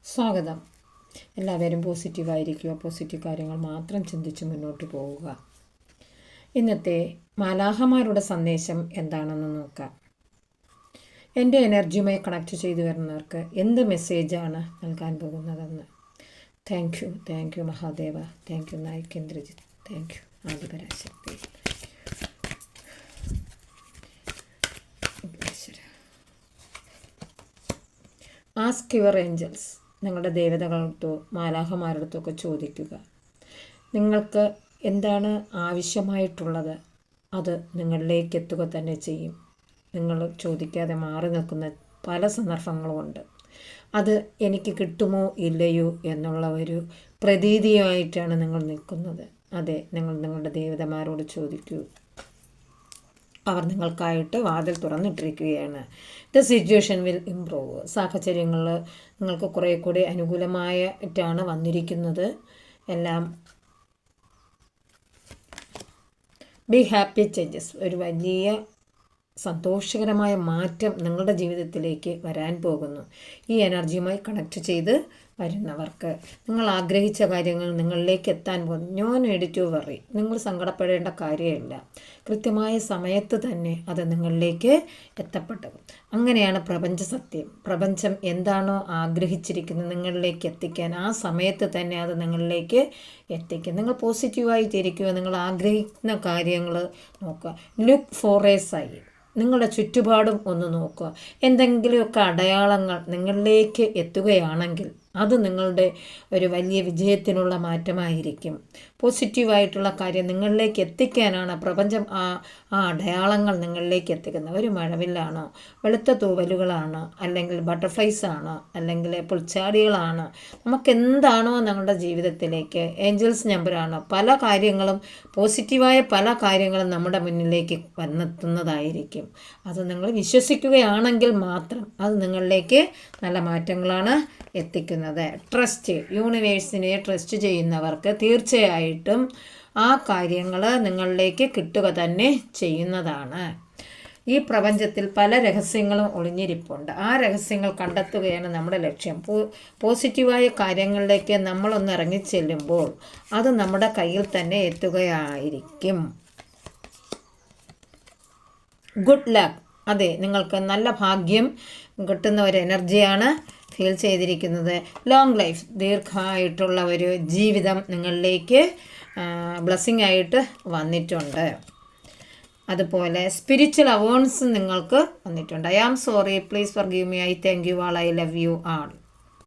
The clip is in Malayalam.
സ്വാഗതം. എല്ലാവരും പോസിറ്റീവായിരിക്കുക, പോസിറ്റീവ് കാര്യങ്ങൾ മാത്രം ചിന്തിച്ച് മുന്നോട്ട് പോവുക. ഇന്നത്തെ മാലാഖമാരുടെ സന്ദേശം എന്താണെന്ന് നോക്കാം. എൻ്റെ എനർജിയുമായി കണക്ട് ചെയ്തു വരുന്നവർക്ക് എന്ത് മെസ്സേജാണ് നൽകാൻ പോകുന്നതെന്ന്. Thank you Mahadeva, thank you Naik Indrajith, thank you Adi Parashakti. Ask your Angeles. നിങ്ങളുടെ ദേവതകളടുത്തോ മാലാഖമാരടുത്തോ ഒക്കെ ചോദിക്കുക. നിങ്ങൾക്ക് എന്താണ് ആവശ്യമായിട്ടുള്ളത് അത് നിങ്ങളിലേക്ക് എത്തുക തന്നെ ചെയ്യും. നിങ്ങൾ ചോദിക്കാതെ മാറി നിൽക്കുന്ന പല സന്ദർഭങ്ങളുമുണ്ട്. അത് എനിക്ക് കിട്ടുമോ ഇല്ലയോ എന്നുള്ള ഒരു പ്രതീതിയായിട്ടാണ് നിങ്ങൾ നിൽക്കുന്നത്. അതെ, നിങ്ങൾ നിങ്ങളുടെ ദേവതമാരോട് ചോദിക്കൂ. അവർ നിങ്ങൾക്കായിട്ട് വാതിൽ തുറന്നിട്ടിരിക്കുകയാണ്. The situation will improve. സാഹചര്യങ്ങൾ നിങ്ങൾക്ക് കുറേ കൂടി അനുകൂലമായിട്ടാണ് വന്നിരിക്കുന്നത്. എല്ലാം ബി ഹാപ്പി ചേഞ്ചസ്. ഒരു വലിയ സന്തോഷകരമായ മാറ്റം നിങ്ങളുടെ ജീവിതത്തിലേക്ക് വരാൻ പോകുന്നു. ഈ എനർജിയുമായി കണക്ട് ചെയ്ത് വരുന്നവർക്ക് നിങ്ങൾ ആഗ്രഹിച്ച കാര്യങ്ങൾ നിങ്ങളിലേക്ക് എത്താൻ പോകുന്നു. No need to worry. നിങ്ങൾ സങ്കടപ്പെടേണ്ട കാര്യമില്ല. കൃത്യമായ സമയത്ത് തന്നെ അത് നിങ്ങളിലേക്ക് എത്തപ്പെട്ടത്. അങ്ങനെയാണ് പ്രപഞ്ച സത്യം. പ്രപഞ്ചം എന്താണോ ആഗ്രഹിച്ചിരിക്കുന്നത് നിങ്ങളിലേക്ക് എത്തിക്കാൻ ആ സമയത്ത് തന്നെ അത് നിങ്ങളിലേക്ക് എത്തിക്കും. നിങ്ങൾ പോസിറ്റീവായിട്ടിരിക്കുക. നിങ്ങൾ ആഗ്രഹിക്കുന്ന കാര്യങ്ങൾ നോക്കുക. Look for a sign. നിങ്ങളുടെ ചുറ്റുപാടും ഒന്ന് നോക്കുക. എന്തെങ്കിലുമൊക്കെ അടയാളങ്ങൾ നിങ്ങളിലേക്ക് എത്തുകയാണെങ്കിൽ അത് നിങ്ങളുടെ ഒരു വലിയ വിജയത്തിനുള്ള മാറ്റമായിരിക്കും. പോസിറ്റീവായിട്ടുള്ള കാര്യം നിങ്ങളിലേക്ക് എത്തിക്കാനാണ് പ്രപഞ്ചം ആ അടയാളങ്ങൾ നിങ്ങളിലേക്ക് എത്തിക്കുന്നത്. ഒരു മഴവില്ലാണോ, വെളുത്ത തൂവലുകളാണോ, അല്ലെങ്കിൽ ബട്ടർഫ്ലൈസ് ആണോ, അല്ലെങ്കിൽ പുൽച്ചാടികളാണോ, നമുക്കെന്താണോ നമ്മുടെ ജീവിതത്തിലേക്ക് ഏഞ്ചൽസ് നമ്പറാണോ, പല കാര്യങ്ങളും പോസിറ്റീവായ പല കാര്യങ്ങളും നമ്മുടെ മുന്നിലേക്ക് വന്നെത്തുന്നതായിരിക്കും. അത് നിങ്ങൾ വിശ്വസിക്കുകയാണെങ്കിൽ മാത്രം അത് നിങ്ങളിലേക്ക് നല്ല മാറ്റങ്ങളാണ് എത്തിക്കുന്നത്. ട്രസ്റ്റ്. യൂണിവേഴ്സിനെ ട്രസ്റ്റ് ചെയ്യുന്നവർക്ക് തീർച്ചയായിട്ടും ആ കാര്യങ്ങൾ നിങ്ങളിലേക്ക് കിട്ടുക തന്നെ ചെയ്യുന്നതാണ്. ഈ പ്രപഞ്ചത്തിൽ പല രഹസ്യങ്ങളും ഒളിഞ്ഞിരിപ്പുണ്ട്. ആ രഹസ്യങ്ങൾ കണ്ടെത്തുകയാണ് നമ്മുടെ ലക്ഷ്യം. പോസിറ്റീവായ കാര്യങ്ങളിലേക്ക് നമ്മളൊന്ന് ഇറങ്ങിച്ചെല്ലുമ്പോൾ അത് നമ്മുടെ കയ്യിൽ തന്നെ എത്തുകയായിരിക്കും. Good luck. അതെ, നിങ്ങൾക്ക് നല്ല ഭാഗ്യം കിട്ടുന്ന ഒരു എനർജിയാണ് ഫീൽ ചെയ്തിരിക്കുന്നത്. ലോങ് ലൈഫ്, ദീർഘമായിട്ടുള്ള ഒരു ജീവിതം നിങ്ങളിലേക്ക് ബ്ലെസ്സിങ് ആയിട്ട് വന്നിട്ടുണ്ട്. അതുപോലെ സ്പിരിച്വൽ അവാർഡ്സ് നിങ്ങൾക്ക് വന്നിട്ടുണ്ട്. I am sorry, please forgive me, I thank you all, I love you all.